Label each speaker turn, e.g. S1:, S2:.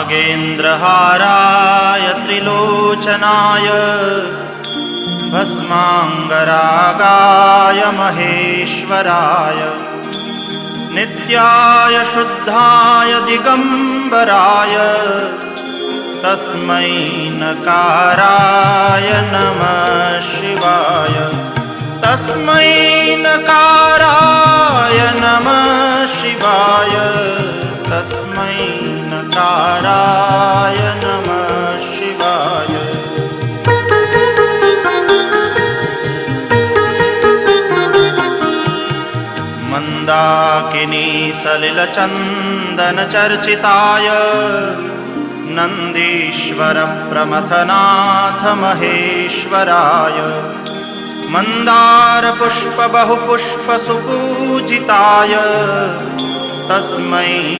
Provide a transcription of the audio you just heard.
S1: नागेन्द्रहाराय त्रिलोचनाय भस्माङ्गरागाय महेश्वराय नित्याय शुद्धाय दिगम्बराय तस्मै नकाराय नमः शिवाय। तस्मै नकाराय नमः शिवाय। तस्मै नकाराय नमः शिवाय। मन्दाकिनी सलिलचन्दनचर्चिताय नन्दीश्वर प्रमथनाथ महेश्वराय मन्दारपुष्प बहुपुष्प सुपूजिताय तस्मै